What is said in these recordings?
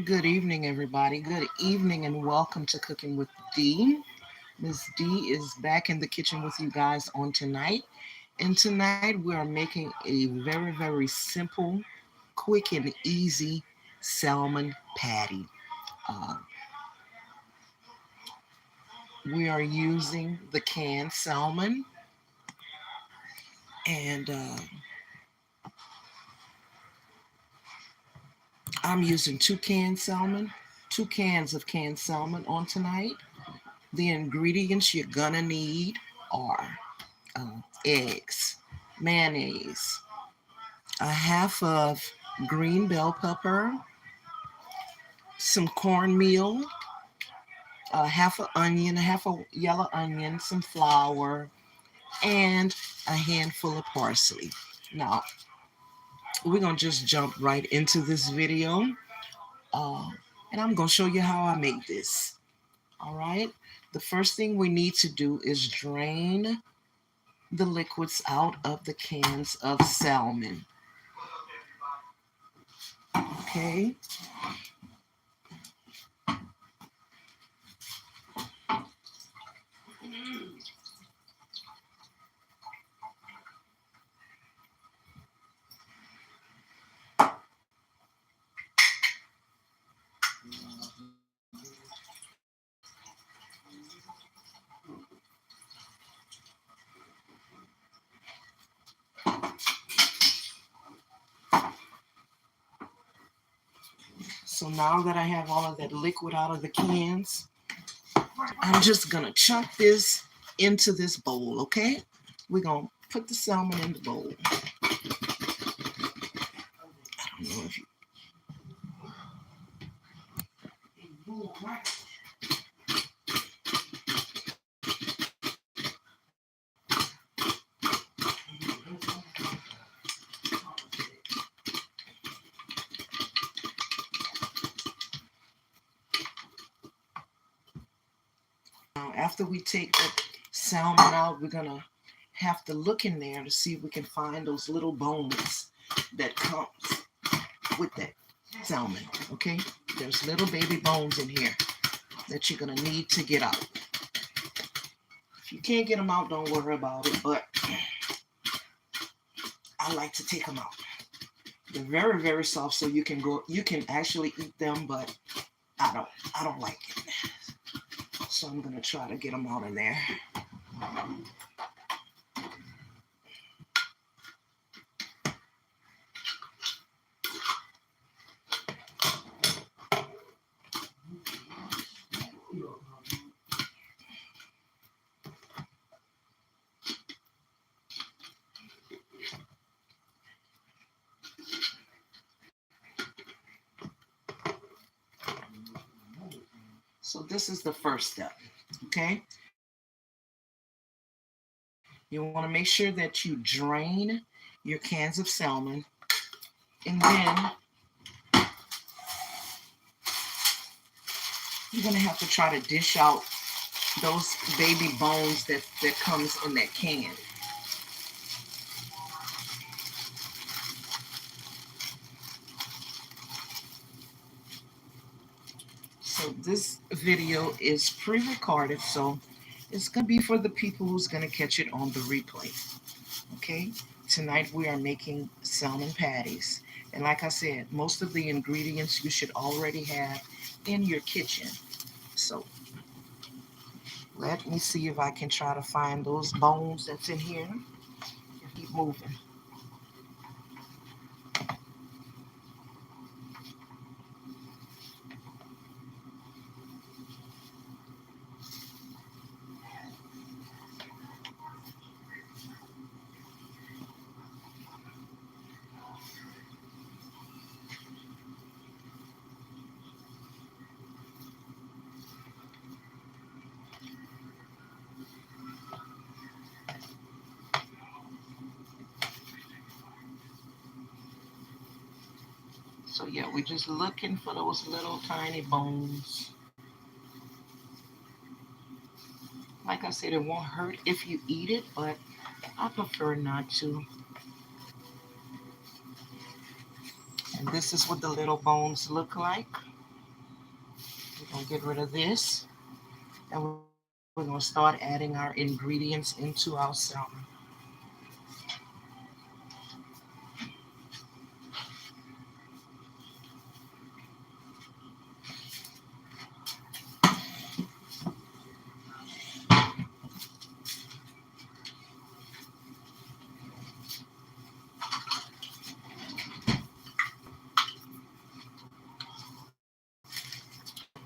Good evening, everybody. Good evening, and welcome to Cooking with D. Miss D is back in the kitchen with you guys on tonight. And tonight we are making a very, very simple, quick, and easy salmon patty. Uh, we are using the canned salmon, and I'm using two cans of canned salmon on tonight. The ingredients you're gonna need are eggs, mayonnaise, a half of green bell pepper, some cornmeal, a half a onion, a half a yellow onion, some flour, and a handful of parsley. Now, we're gonna just jump right into this video, uh, and I'm gonna show you how I make this. All right. The first thing we need to do is drain the liquids out of the cans of salmon. Okay. So now that I have all of that liquid out of the cans, I'm just gonna chunk this into this bowl, okay? We're gonna put the salmon in the bowl. I don't know if you now after we take the salmon out, we're gonna have to look in there to see if we can find those little bones that comes with that salmon, okay? There's little baby bones in here that you're gonna need to get out. If you can't get them out, don't worry about it, but I like to take them out. They're very, very soft, so you can actually eat them, but I don't like it. So I'm gonna try to get them out of there. So this is the first step, okay? You want to make sure that you drain your cans of salmon, and then you're gonna have to try to dish out those baby bones that comes in that can. So this video is pre-recorded, so it's gonna be for the people who's gonna catch it on the replay. Okay, tonight we are making salmon patties, and like I said, most of the ingredients you should already have in your kitchen. So let me see if I can try to find those bones that's in here. Keep moving. So yeah, we're just looking for those little tiny bones. Like I said, it won't hurt if you eat it, but I prefer not to. And this is what the little bones look like. We'll get rid of this, and we're going to start adding our ingredients into our salmon.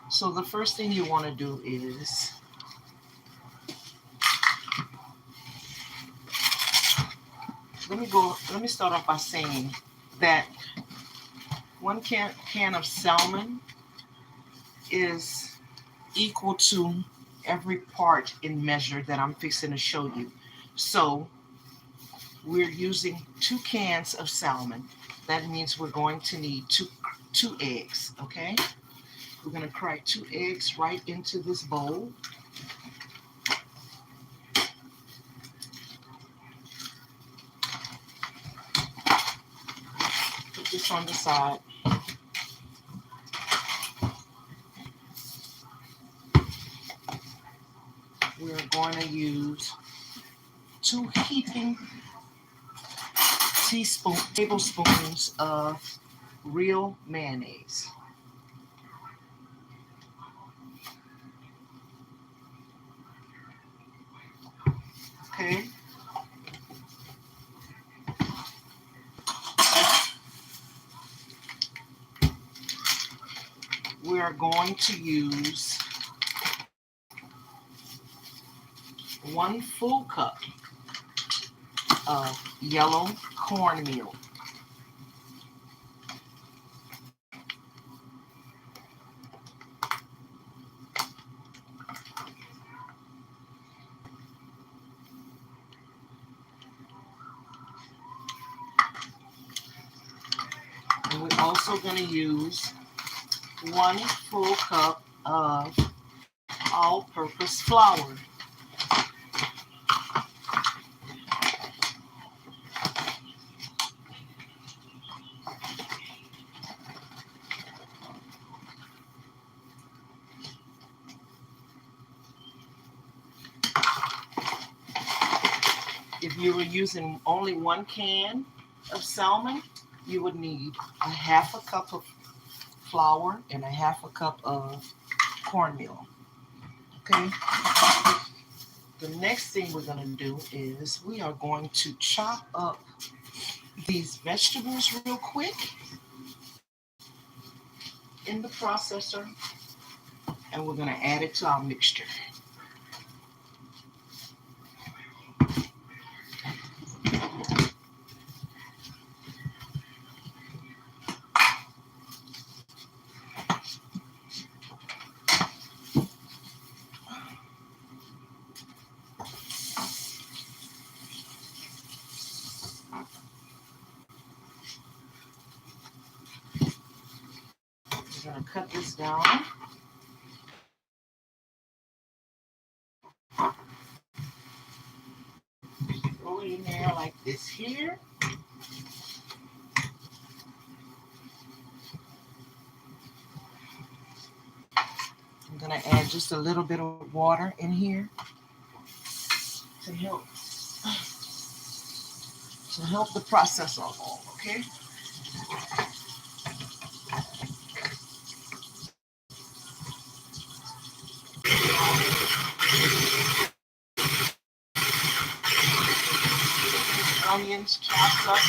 So the first thing you want to do is let me start off by saying that 1 can of salmon is equal to every part in measure that I'm fixing to show you. So we're using 2 cans of salmon. That means we're going to need two eggs, okay? We're going to crack 2 eggs right into this bowl. Put this on the side. We're going to use 2 heaping tablespoons of real mayonnaise. Okay. We are going to use 1 full cup of yellow cornmeal. And we're also going to use 1 full cup of all-purpose flour. If you were using only 1 can of salmon, you would need a half a cup of flour and a half a cup of cornmeal. Okay. The next thing we're going to do is we are going to chop up these vegetables real quick in the processor, and we're going to add it to our mixture. We're going to cut this down. Throw it in there like this here. I'm going to add just a little bit of water in here to help the process along, okay? Onions chopped up.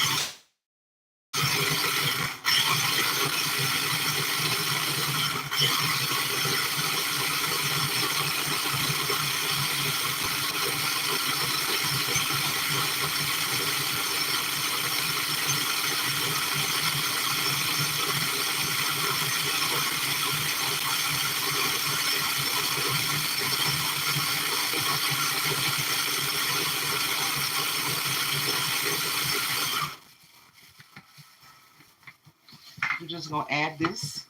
We're just going to add this.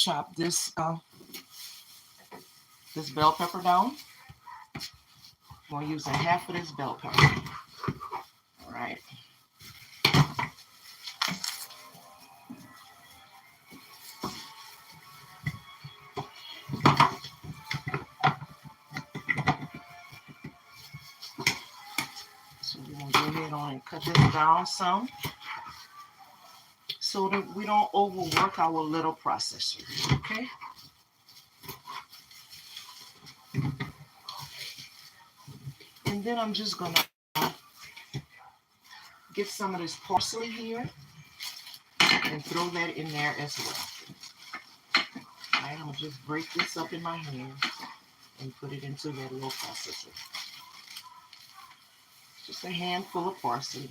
chop this this bell pepper down. I'm using half of this bell pepper. All right. So we're gonna go ahead on and cut this down some, so that we don't overwork our little processor. Okay. And then I'm just gonna get some of this parsley here and throw that in there as well. All right, I'm gonna just break this up in my hand and put it into that little processor. Just a handful of parsley.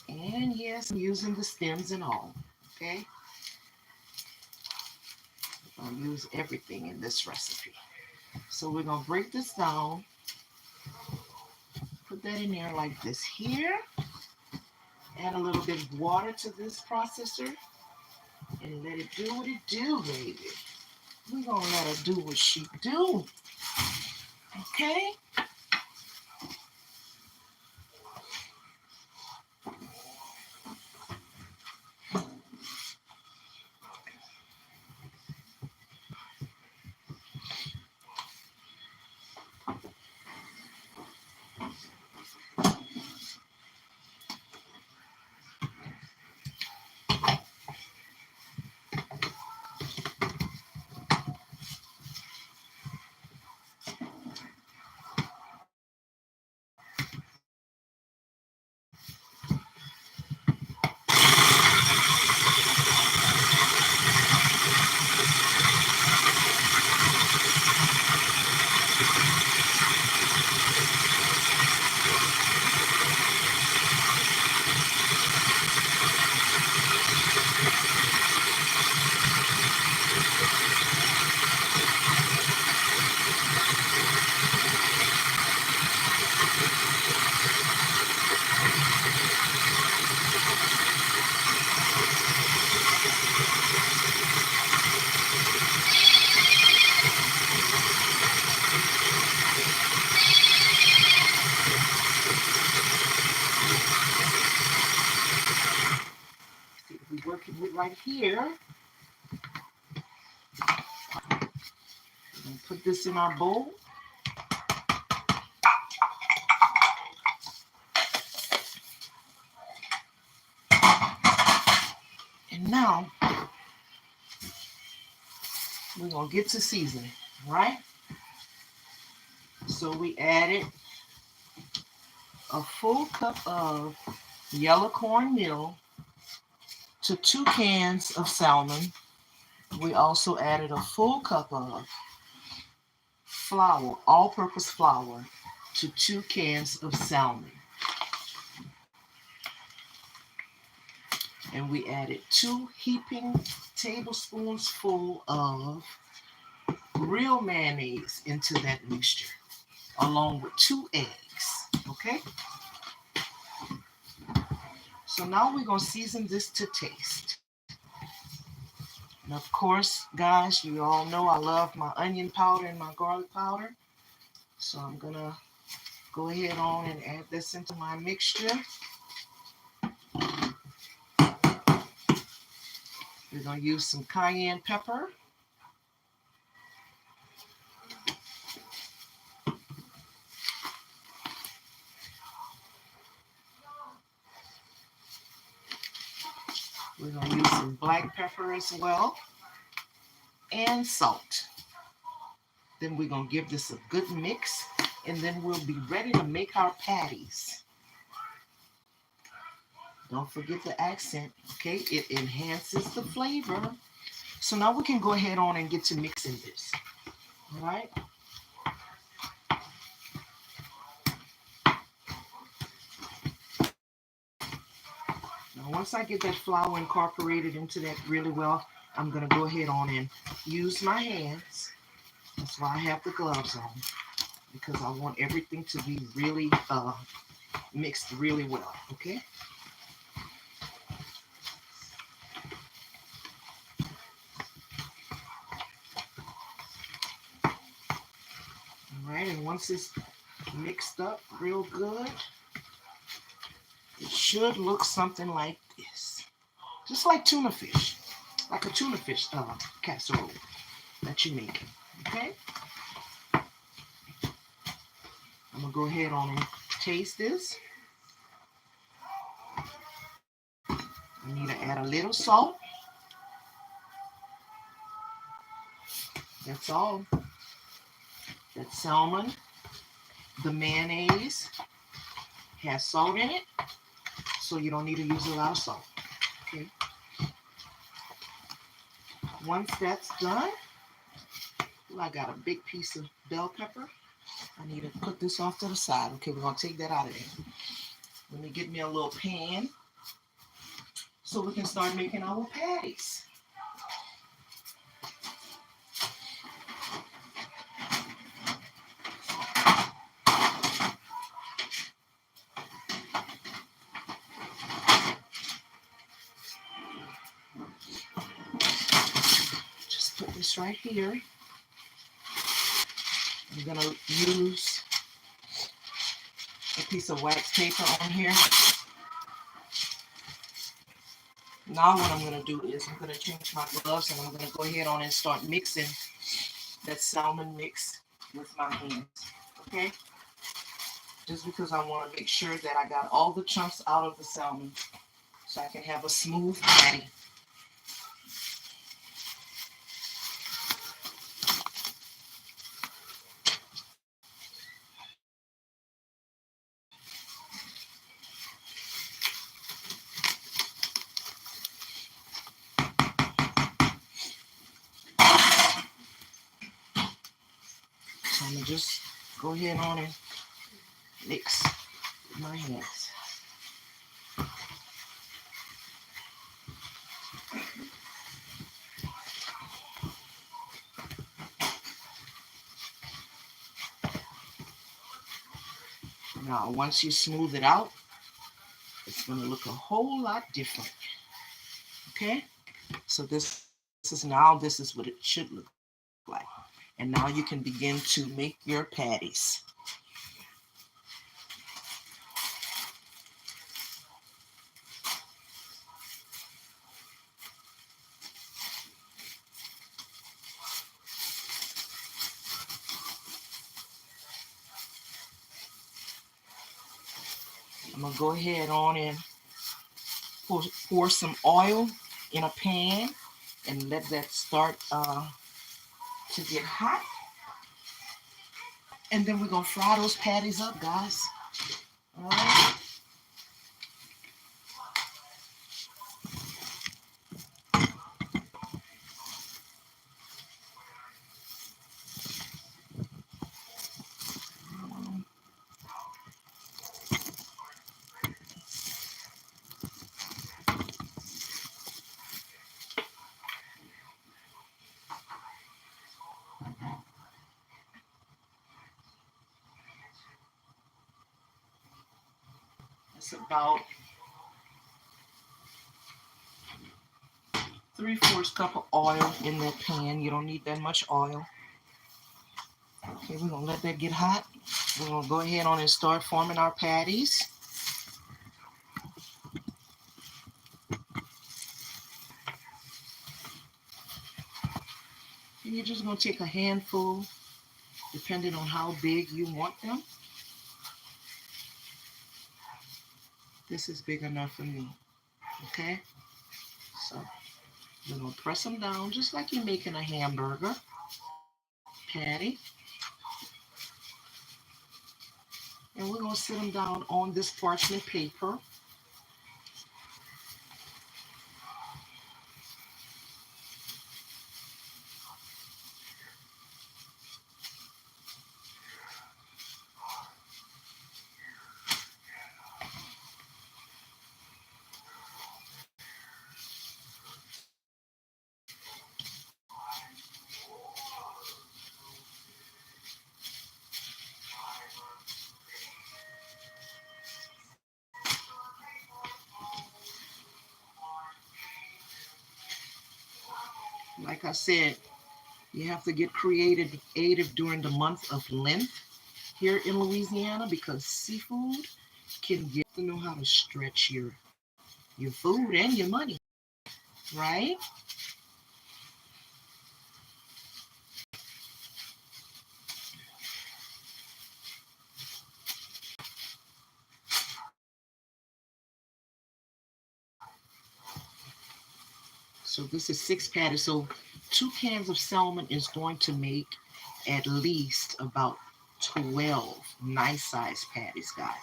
And yes, I'm using the stems and all, okay? I'll use everything in this recipe. So we're gonna break this down, put that in there like this here, add a little bit of water to this processor, and let it do what it do, baby. We're gonna let her do what she do, okay? We're working with right here. We're gonna put this in our bowl. And now we're gonna get to seasoning, right? So we added a full cup of yellow cornmeal to 2 cans of salmon. We also added a full cup of flour, all-purpose flour, to 2 cans of salmon. And we added 2 heaping tablespoons full of real mayonnaise into that mixture, along with 2 eggs, okay? So now we're gonna season this to taste. And of course, guys, you all know I love my onion powder and my garlic powder. So I'm gonna go ahead on and add this into my mixture. We're gonna use some cayenne pepper. We're gonna use some black pepper as well, and salt. Then we're gonna give this a good mix, and then we'll be ready to make our patties. Don't forget the accent, okay? It enhances the flavor. So now we can go ahead on and get to mixing this, all right? Now once I get that flour incorporated into that really well, I'm gonna go ahead on and use my hands. That's why I have the gloves on, because I want everything to be really mixed really well, okay? once it's mixed up real good, it should look something like this. Just like tuna fish. Like a tuna fish casserole that you make. Okay? I'm going to go ahead on and taste this. I need to add a little salt. That's all. That salmon, the mayonnaise, has salt in it, so you don't need to use a lot of salt. Okay. Once that's done, I got a big piece of bell pepper. I need to put this off to the side. Okay, we're going to take that out of there. Let me get me a little pan so we can start making our patties. Just put this right here. I'm going to use a piece of wax paper on here. Now what I'm going to do is I'm going to change my gloves and I'm going to go ahead on and start mixing that salmon mix with my hands. Okay? Just because I want to make sure that I got all the chunks out of the salmon so I can have a smooth patty. So I'm going to just go ahead on and mix with my hands. Now, once you smooth it out, it's going to look a whole lot different. Okay? So this is what it should look like. And now you can begin to make your patties. I'm going to go ahead on and pour some oil in a pan and let that start to get hot. And then we're going to fry those patties up, guys. All right. It's about 3/4 cup of oil in that pan. You don't need that much oil. Okay, we're going to let that get hot. We're going to go ahead on and start forming our patties. And you're just going to take a handful, depending on how big you want them. This is big enough for me. Okay? So we're going to press them down just like you're making a hamburger patty. And we're going to sit them down on this parchment paper. Like I said, you have to get creative during the month of Lent here in Louisiana because seafood can get to know how to stretch your food and your money, right? So this is 6 patties. So 2 cans of salmon is going to make at least about 12 nice sized patties, guys.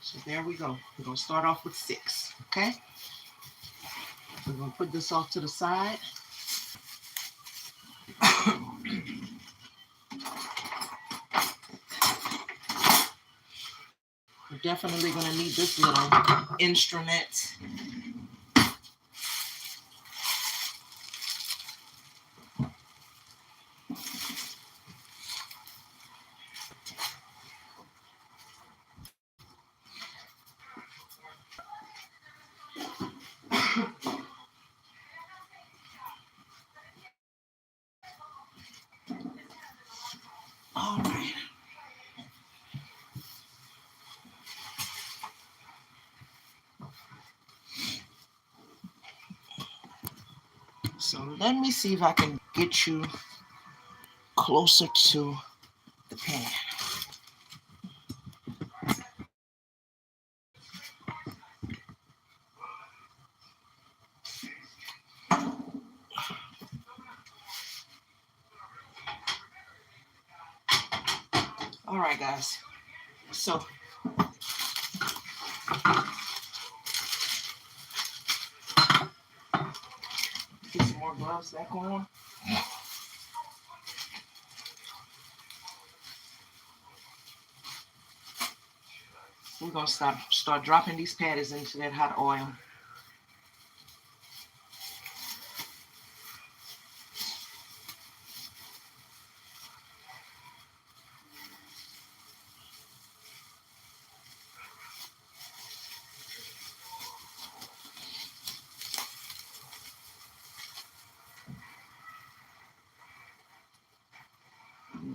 So there we go. We're going to start off with 6, okay? We're going to put this off to the side. We're definitely going to need this little instrument. All right. So let me see if I can get you closer to the pan. All right, guys. So get some more gloves back on. We're going to start dropping these patties into that hot oil.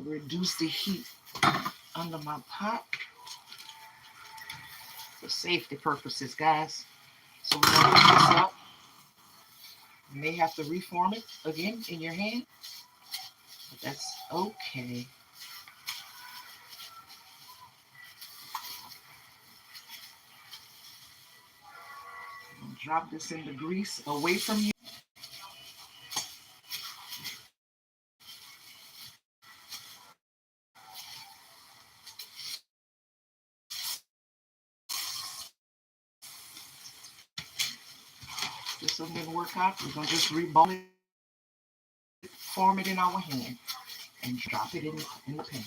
Reduce the heat under my pot for safety purposes, guys. So we're going to put this up. You may have to reform it again in your hand, but that's okay. Drop this in the grease away from you. This one didn't work out. We're going to just reball it, form it in our hand, and drop it in the pan.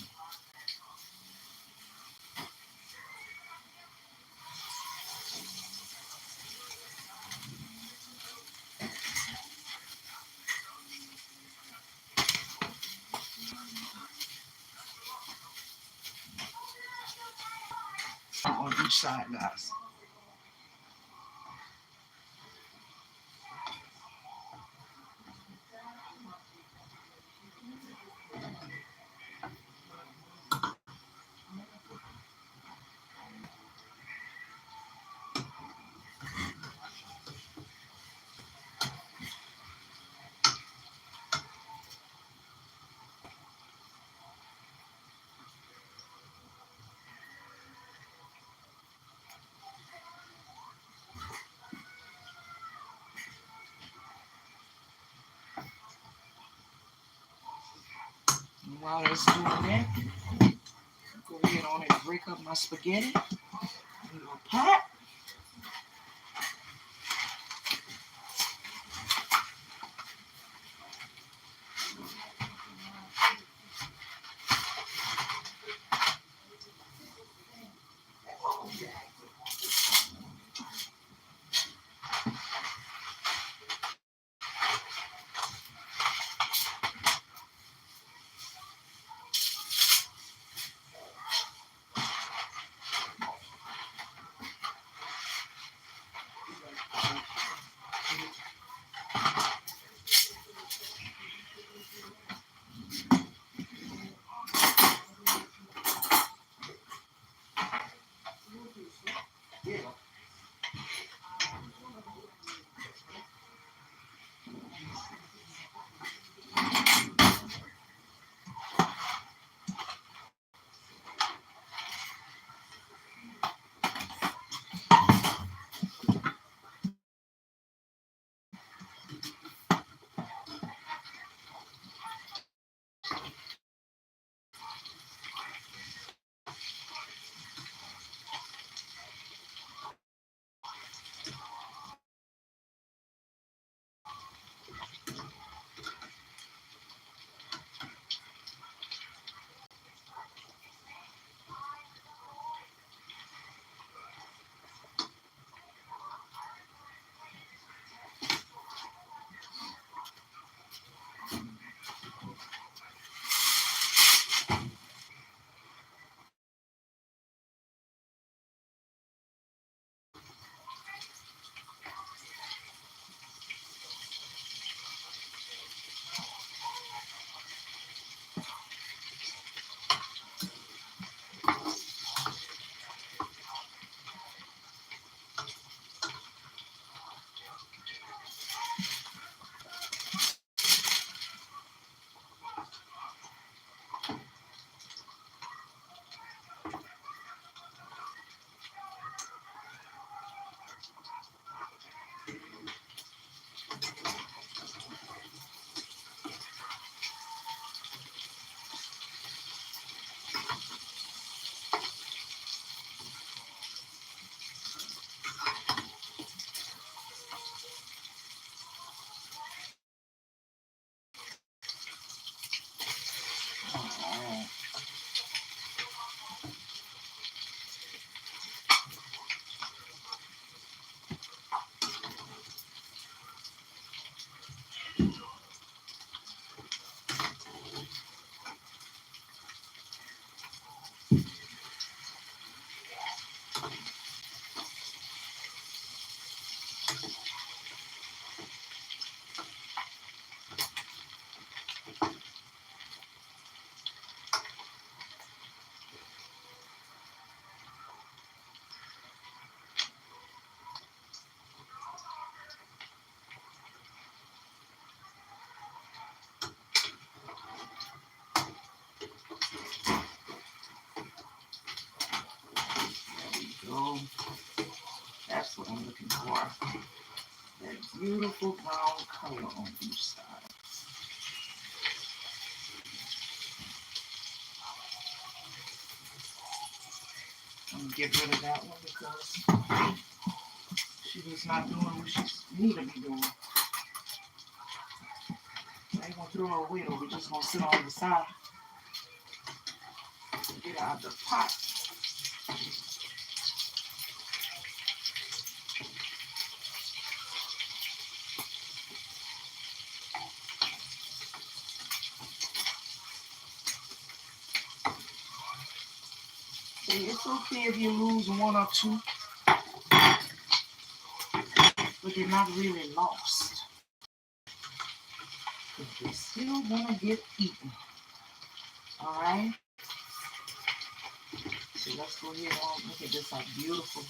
On each side, guys. And while it's doing that, go ahead on and break up my spaghetti in a little pot. beautiful brown color on each side. I'm gonna get rid of that one because she was not doing what she need to be doing. I ain't gonna throw her away though. We're just gonna sit on the side. Get her out of the pot. See, it's okay if you lose one or two, but they're not really lost. Because they still gonna get eaten. Alright? So let's go ahead and look at this, how beautiful.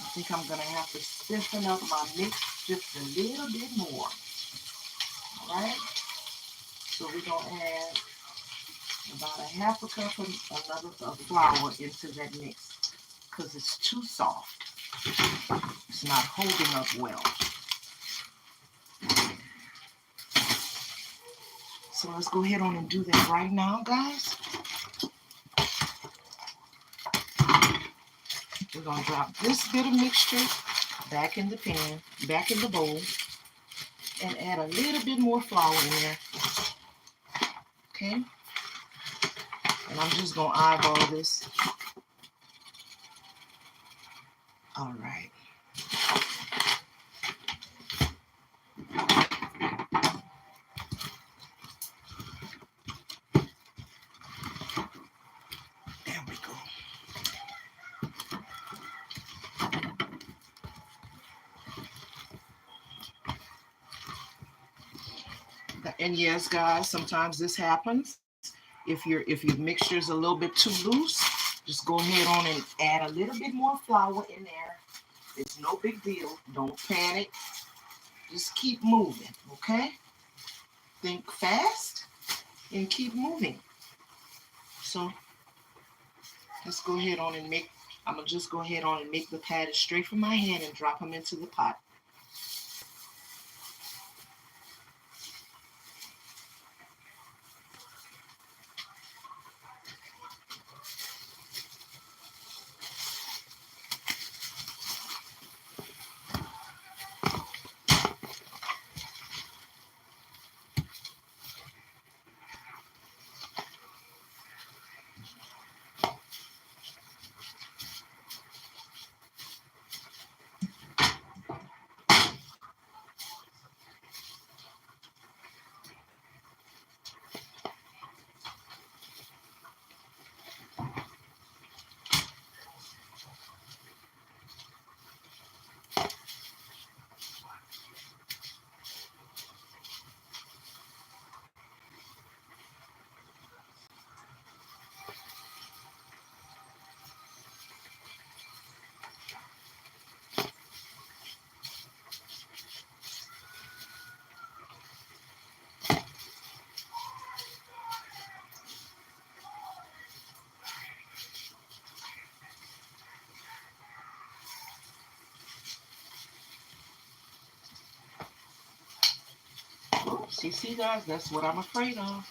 I think I'm gonna have to stiffen up my mix just a little bit more. Alright? So we're gonna add about a half a cup of flour into that mix because it's too soft. It's not holding up well. So let's go ahead on and do that right now, guys. We're gonna drop this bit of mixture back in the pan, back in the bowl, and add a little bit more flour in there. Okay? And I'm just gonna eyeball this. All right. There we go. And yes, guys, sometimes this happens. If your mixture is a little bit too loose, just go ahead on and add a little bit more flour in there. It's no big deal. Don't panic. Just keep moving, okay? Think fast and keep moving. So let's go ahead on and I'm gonna just go ahead on and make the patties straight from my hand and drop them into the pot. See, guys, that's what I'm afraid of.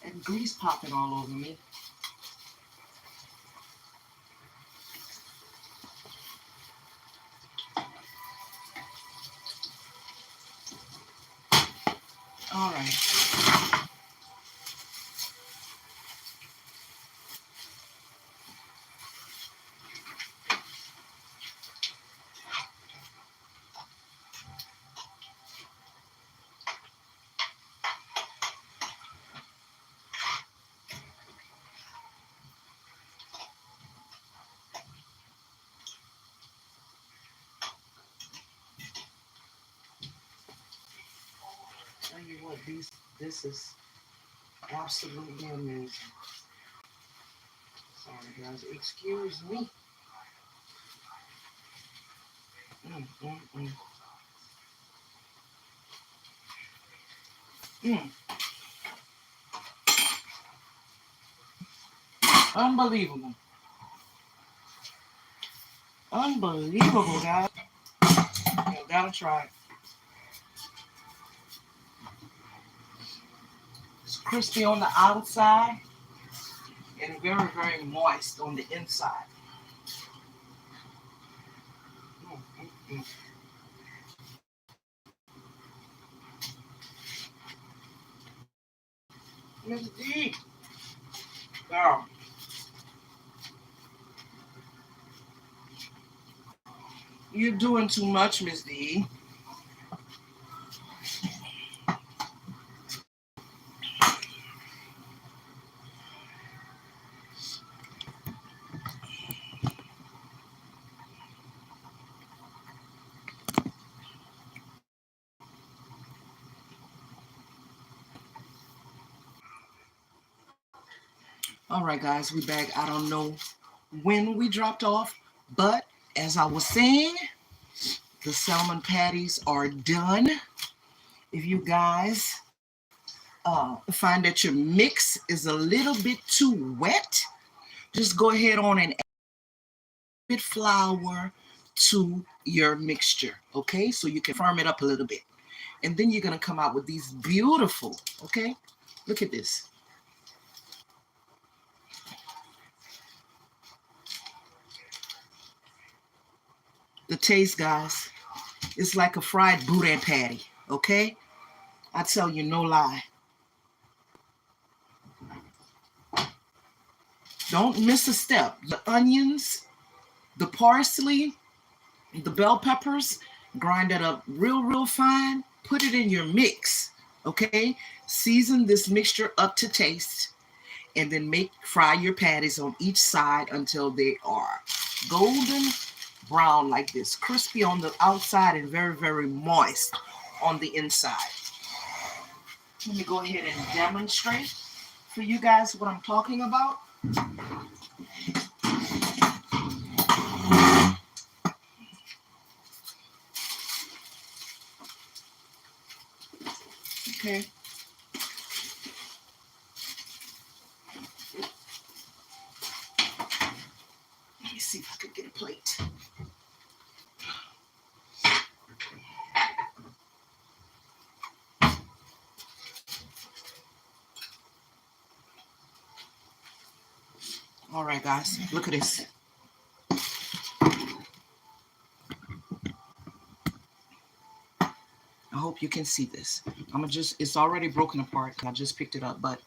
And grease popping all over me. All right. Tell you what, this is absolutely amazing. Sorry, guys. Excuse me. Mm, mm, mm. Mm. Unbelievable. Unbelievable, guys. You gotta try it. It's crispy on the outside and very, very moist on the inside. Mm, mm, mm. Miss D, girl, you're doing too much, Miss D. All right, guys, we back. I don't know when we dropped off, but as I was saying, the salmon patties are done. If you guys find that your mix is a little bit too wet, just go ahead on and add flour to your mixture, okay? So you can firm it up a little bit. And then you're gonna come out with these beautiful, okay? Look at this. The taste, guys, it's like a fried boudin patty, okay? I tell you, no lie. Don't miss a step. The onions, the parsley, the bell peppers, grind that up real, real fine. Put it in your mix, okay? Season this mixture up to taste, and then fry your patties on each side until they are golden brown like this, crispy on the outside and very, very moist on the inside. Let me go ahead and demonstrate for you guys what I'm talking about. Okay. Let me see if I can get a plate. All right, guys, look at this. I hope you can see this. It's already broken apart. I just picked it up, but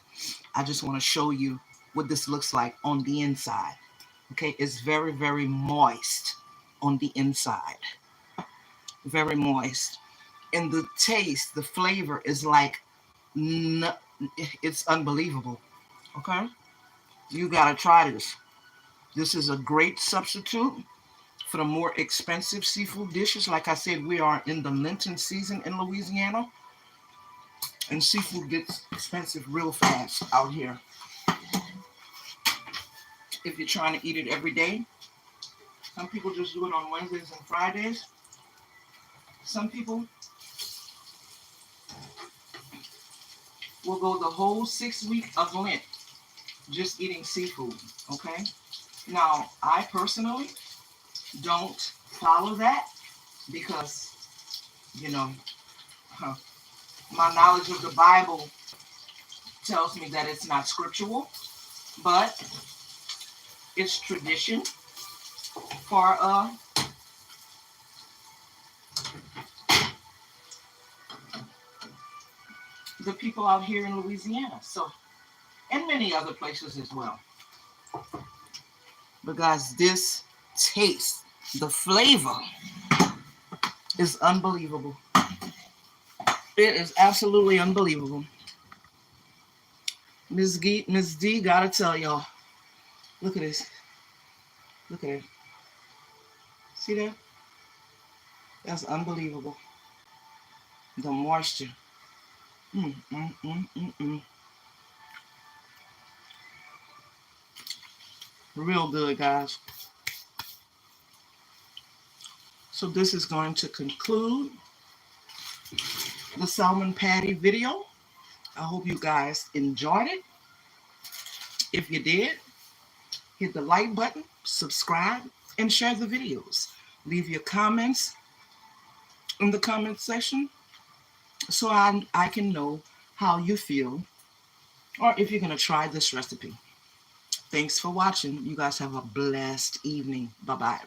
I just want to show you what this looks like on the inside. Okay, it's very, very moist on the inside. Very moist. And the taste, the flavor is like, it's unbelievable. Okay, you gotta try this. This is a great substitute for the more expensive seafood dishes. Like I said, we are in the Lenten season in Louisiana, and seafood gets expensive real fast out here. If you're trying to eat it every day, some people just do it on Wednesdays and Fridays. Some people will go the whole 6 week of Lent just eating seafood. Okay. Now, I personally don't follow that because, you know, my knowledge of the Bible tells me that it's not scriptural, but it's tradition for the people out here in Louisiana. So, and many other places as well. But guys, this taste, the flavor is unbelievable. It is absolutely unbelievable. Miss D, gotta tell y'all. Look at this. Look at it. See that? That's unbelievable. The moisture. Mm, mm, mm, mm, mm. Real good, guys. So this is going to conclude the salmon patty video. I hope you guys enjoyed it. If you did, hit the like button, subscribe, and share the videos. Leave your comments in the comment section so I can know how you feel or if you're going to try this recipe. Thanks for watching. You guys have a blessed evening. Bye-bye.